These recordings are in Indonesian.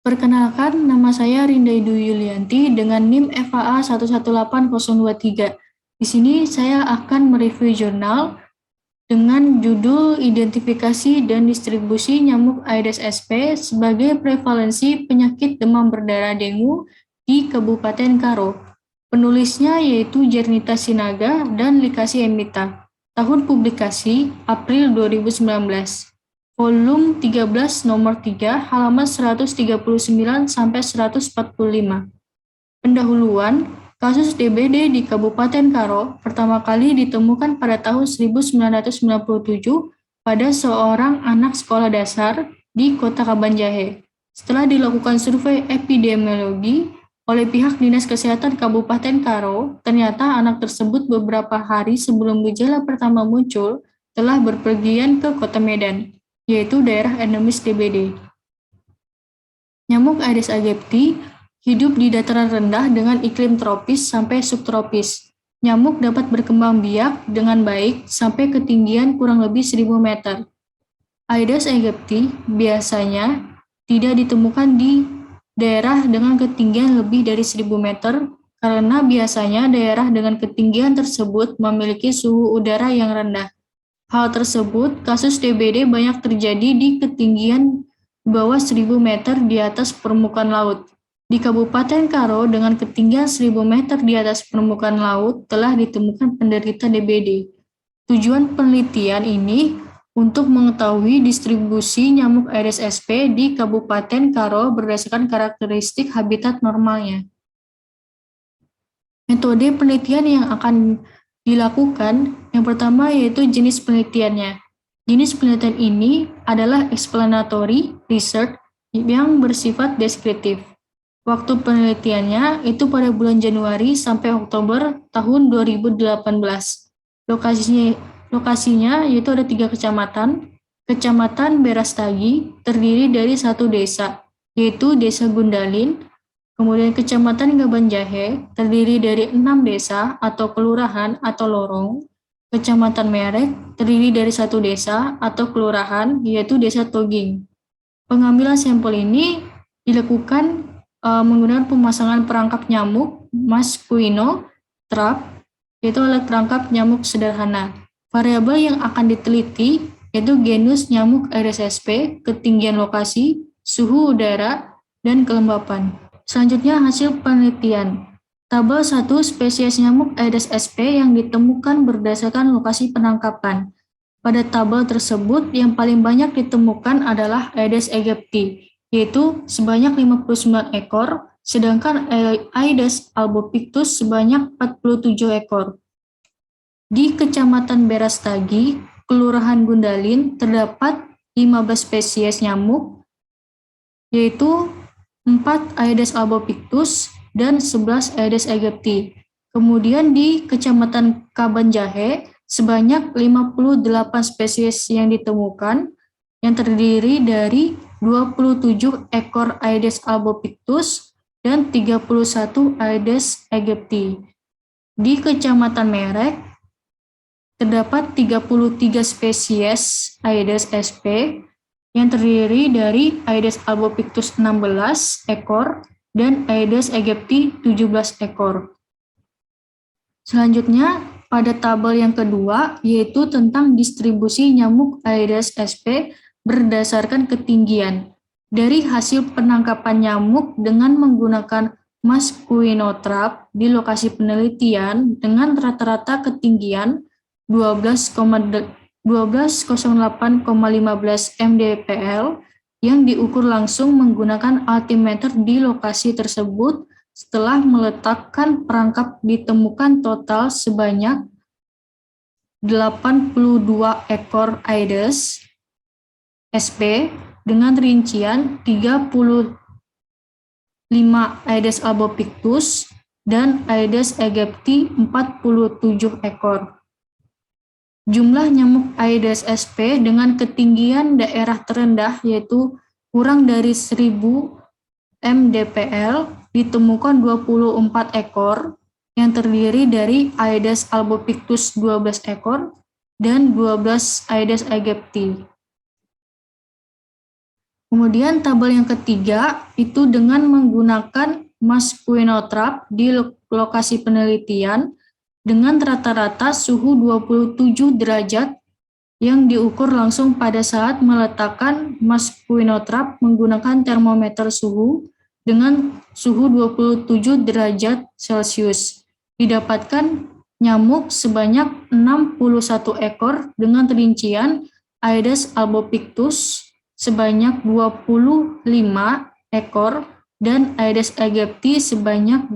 Perkenalkan, nama saya Rinda Idu Yulianti dengan NIM FAA 118023. Di sini saya akan mereview jurnal dengan judul Identifikasi dan Distribusi Nyamuk Aedes aegypti sebagai Prevalensi Penyakit Demam Berdarah Dengue di Kabupaten Karo. Penulisnya yaitu Jernita Sinaga dan Likasi Emita. Tahun publikasi April 2019. Volume 13 nomor 3 halaman 139 sampai 145. Pendahuluan, kasus DBD di Kabupaten Karo pertama kali ditemukan pada tahun 1997 pada seorang anak sekolah dasar di Kota Kabanjahe. Setelah dilakukan survei epidemiologi oleh pihak Dinas Kesehatan Kabupaten Karo, ternyata anak tersebut beberapa hari sebelum gejala pertama muncul telah berpergian ke Kota Medan, yaitu daerah endemis DBD. Nyamuk Aedes aegypti hidup di dataran rendah dengan iklim tropis sampai subtropis. Nyamuk dapat berkembang biak dengan baik sampai ketinggian kurang lebih 1000 meter. Aedes aegypti biasanya tidak ditemukan di daerah dengan ketinggian lebih dari 1000 meter karena biasanya daerah dengan ketinggian tersebut memiliki suhu udara yang rendah. Hal tersebut, kasus DBD banyak terjadi di ketinggian di bawah 1000 meter di atas permukaan laut. Di Kabupaten Karo dengan ketinggian 1000 meter di atas permukaan laut telah ditemukan penderita DBD. Tujuan penelitian ini untuk mengetahui distribusi nyamuk Aedes aegypti di Kabupaten Karo berdasarkan karakteristik habitat normalnya. Metode penelitian yang akan dilakukan yang pertama yaitu jenis penelitiannya. Jenis penelitian ini adalah explanatory research yang bersifat deskriptif. Waktu penelitiannya itu pada bulan Januari sampai Oktober tahun 2018. Lokasinya yaitu ada 3 kecamatan. Kecamatan Berastagi terdiri dari 1 desa, yaitu Desa Gundalin. Kemudian Kecamatan Kabanjahe terdiri dari 6 desa atau kelurahan atau lorong. Kecamatan Merek terdiri dari 1 desa atau kelurahan, yaitu Desa Toging. Pengambilan sampel ini dilakukan menggunakan pemasangan perangkap nyamuk Masquino trap, yaitu alat perangkap nyamuk sederhana. Variabel yang akan diteliti yaitu genus nyamuk Aedes aegypti, ketinggian lokasi, suhu udara, dan kelembapan. Selanjutnya hasil penelitian. Tabel 1 spesies nyamuk Aedes aegypti yang ditemukan berdasarkan lokasi penangkapan. Pada tabel tersebut yang paling banyak ditemukan adalah Aedes aegypti, yaitu sebanyak 59 ekor, sedangkan Aedes albopictus sebanyak 47 ekor. Di Kecamatan Berastagi, Kelurahan Gundalin, terdapat 15 spesies nyamuk, yaitu 4 Aedes albopictus dan 11 Aedes aegypti. Kemudian di Kecamatan Kabanjahe, sebanyak 58 spesies yang ditemukan, yang terdiri dari 27 ekor Aedes albopictus dan 31 Aedes aegypti. Di Kecamatan Merek, terdapat 33 spesies Aedes aegypti yang terdiri dari Aedes albopictus 16 ekor dan Aedes aegypti 17 ekor. Selanjutnya, pada tabel yang kedua, yaitu tentang distribusi nyamuk Aedes aegypti berdasarkan ketinggian. Dari hasil penangkapan nyamuk dengan menggunakan Masquino trap di lokasi penelitian dengan rata-rata ketinggian 12,08,15 mdpl yang diukur langsung menggunakan altimeter di lokasi tersebut. Setelah meletakkan perangkap ditemukan total sebanyak 82 ekor Aedes aegypti dengan rincian 35 Aedes albopictus dan Aedes aegypti 47 ekor. Jumlah nyamuk Aedes aegypti dengan ketinggian daerah terendah yaitu kurang dari 1000 mdpl ditemukan 24 ekor yang terdiri dari Aedes albopictus 12 ekor dan 12 Aedes aegypti. Kemudian tabel yang ketiga itu dengan menggunakan Masquenotrap di lokasi penelitian dengan rata-rata suhu 27 derajat yang diukur langsung pada saat meletakkan Masquenotrap menggunakan termometer suhu dengan suhu 27 derajat Celcius. Didapatkan nyamuk sebanyak 61 ekor dengan rincian Aedes albopictus sebanyak 25 ekor dan Aedes aegypti sebanyak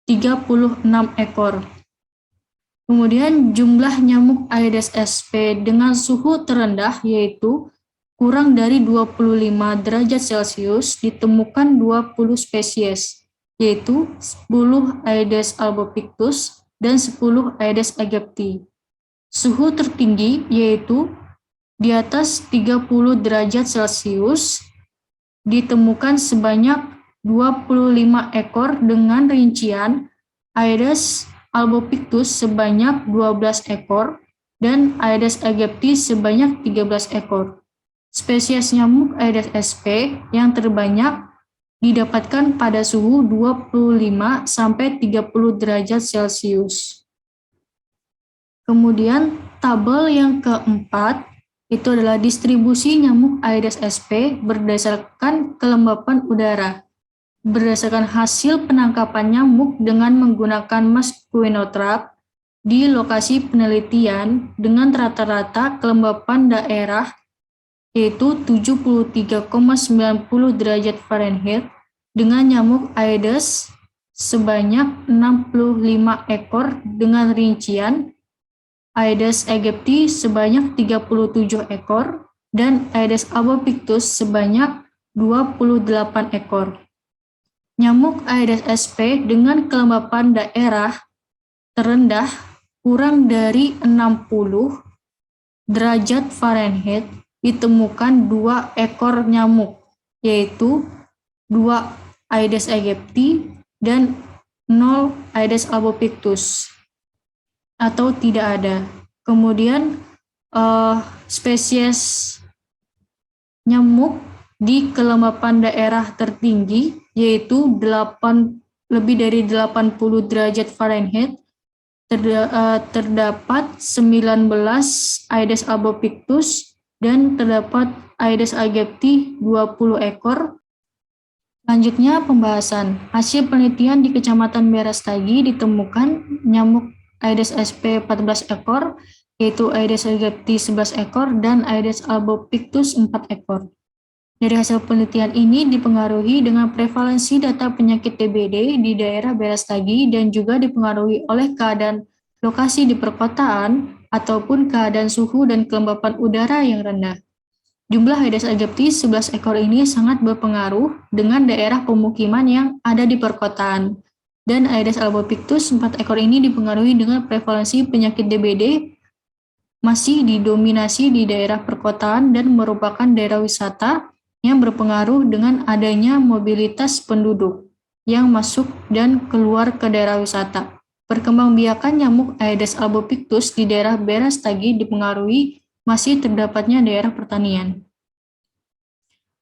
36 ekor. Kemudian jumlah nyamuk Aedes sp dengan suhu terendah yaitu kurang dari 25 derajat Celcius ditemukan 20 spesies, yaitu 10 Aedes albopictus dan 10 Aedes aegypti. Suhu tertinggi yaitu di atas 30 derajat Celcius ditemukan sebanyak 25 ekor dengan rincian Aedes albopictus sebanyak 12 ekor dan Aedes aegypti sebanyak 13 ekor. Spesies nyamuk Aedes sp yang terbanyak didapatkan pada suhu 25 sampai 30 derajat Celcius. Kemudian tabel yang keempat itu adalah distribusi nyamuk Aedes sp berdasarkan kelembapan udara. Berdasarkan hasil penangkapan nyamuk dengan menggunakan Masquenotrap di lokasi penelitian dengan rata-rata kelembapan daerah yaitu 73,90 derajat Fahrenheit dengan nyamuk Aedes sebanyak 65 ekor dengan rincian Aedes aegypti sebanyak 37 ekor dan Aedes albopictus sebanyak 28 ekor. Nyamuk Aedes sp dengan kelembapan daerah terendah kurang dari 60 derajat Fahrenheit ditemukan 2 ekor nyamuk, yaitu 2 Aedes aegypti dan 0 Aedes albopictus atau tidak ada. Kemudian spesies nyamuk di kelembapan daerah tertinggi yaitu lebih dari 80 derajat Fahrenheit terdapat 19 Aedes albopictus dan terdapat Aedes aegypti 20 ekor. Selanjutnya pembahasan. Hasil penelitian di Kecamatan Berastagi ditemukan nyamuk Aedes sp 14 ekor, yaitu Aedes aegypti 11 ekor dan Aedes albopictus 4 ekor. Dari hasil penelitian ini dipengaruhi dengan prevalensi data penyakit DBD di daerah Berastagi dan juga dipengaruhi oleh keadaan lokasi di perkotaan ataupun keadaan suhu dan kelembapan udara yang rendah. Jumlah Aedes aegypti 11 ekor ini sangat berpengaruh dengan daerah pemukiman yang ada di perkotaan. Dan Aedes albopictus 4 ekor ini dipengaruhi dengan prevalensi penyakit DBD masih didominasi di daerah perkotaan dan merupakan daerah wisata yang berpengaruh dengan adanya mobilitas penduduk yang masuk dan keluar ke daerah wisata. Perkembangbiakan nyamuk Aedes albopictus di daerah Berastagi dipengaruhi masih terdapatnya daerah pertanian.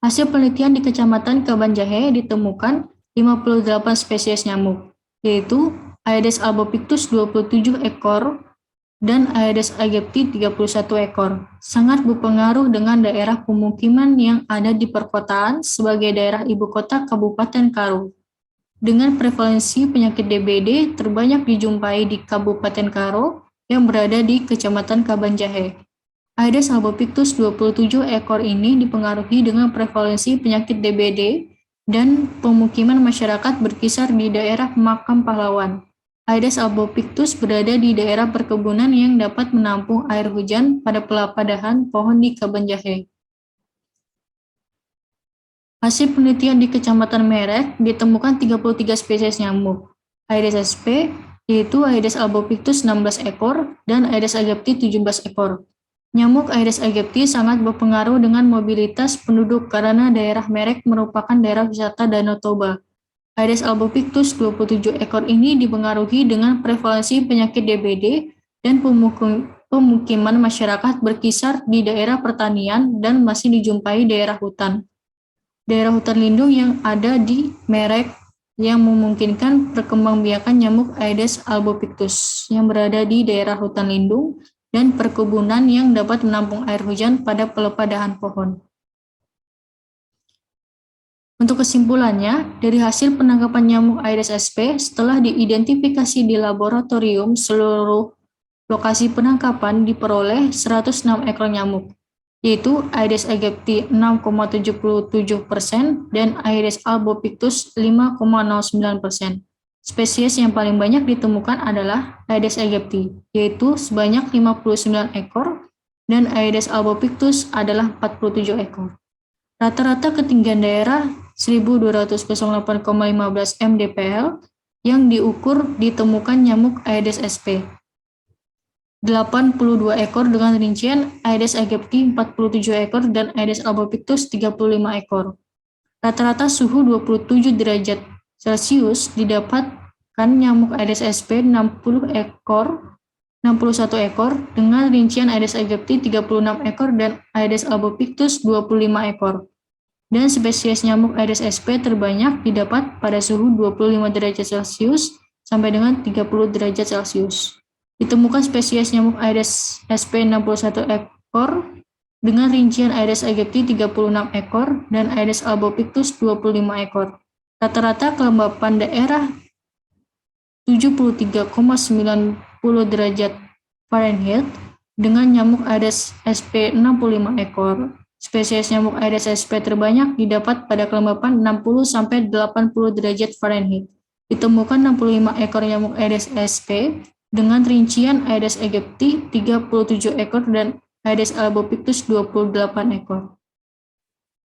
Hasil penelitian di Kecamatan Kabanjahe ditemukan 58 spesies nyamuk, yaitu Aedes albopictus 27 ekor dan Aedes aegypti 31 ekor. Sangat berpengaruh dengan daerah pemukiman yang ada di perkotaan sebagai daerah ibu kota Kabupaten Karo. Dengan prevalensi penyakit DBD terbanyak dijumpai di Kabupaten Karo yang berada di Kecamatan Kabanjahe. Aedes albopictus 27 ekor ini dipengaruhi dengan prevalensi penyakit DBD dan pemukiman masyarakat berkisar di daerah makam pahlawan. Aedes albopictus berada di daerah perkebunan yang dapat menampung air hujan pada pelapadahan pohon di Kabanjahe. Hasil penelitian di Kecamatan Merek ditemukan 33 spesies nyamuk Aedes sp, yaitu Aedes albopictus 16 ekor dan Aedes aegypti 17 ekor. Nyamuk Aedes aegypti sangat berpengaruh dengan mobilitas penduduk karena daerah Merek merupakan daerah wisata Danau Toba. Aedes albopictus 27 ekor ini dipengaruhi dengan prevalensi penyakit DBD dan pemukiman masyarakat berkisar di daerah pertanian dan masih dijumpai daerah hutan. Daerah hutan lindung yang ada di Merek yang memungkinkan perkembangbiakan nyamuk Aedes albopictus yang berada di daerah hutan lindung dan perkebunan yang dapat menampung air hujan pada pelepah dahan pohon. Untuk kesimpulannya, dari hasil penangkapan nyamuk Aedes aegypti setelah diidentifikasi di laboratorium, seluruh lokasi penangkapan diperoleh 106 ekor nyamuk, yaitu Aedes aegypti 6,77% dan Aedes albopictus 5,09%. Spesies yang paling banyak ditemukan adalah Aedes aegypti, yaitu sebanyak 59 ekor, dan Aedes albopictus adalah 47 ekor. Rata-rata ketinggian daerah 1208,15 mdpl yang diukur ditemukan nyamuk Aedes aegypti. 82 ekor dengan rincian Aedes aegypti 47 ekor dan Aedes albopictus 35 ekor. Rata-rata suhu 27 derajat Celcius didapatkan nyamuk Aedes aegypti 61 ekor dengan rincian Aedes aegypti 36 ekor dan Aedes albopictus 25 ekor. Dan spesies nyamuk Aedes aegypti terbanyak didapat pada suhu 25 derajat Celcius sampai dengan 30 derajat Celcius. Ditemukan spesies nyamuk Aedes aegypti 61 ekor dengan rincian Aedes aegypti 36 ekor dan Aedes albopictus 25 ekor. Rata-rata kelembapan daerah 73,90 derajat Fahrenheit dengan nyamuk Aedes aegypti 65 ekor. Spesies nyamuk Aedes aegypti terbanyak didapat pada kelembapan 60-80 derajat Fahrenheit. Ditemukan 65 ekor nyamuk Aedes aegypti dengan rincian Aedes aegypti 37 ekor dan Aedes albopictus 28 ekor.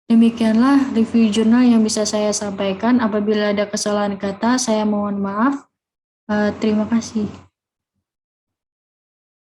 Demikianlah review jurnal yang bisa saya sampaikan. Apabila ada kesalahan kata, saya mohon maaf. Terima kasih.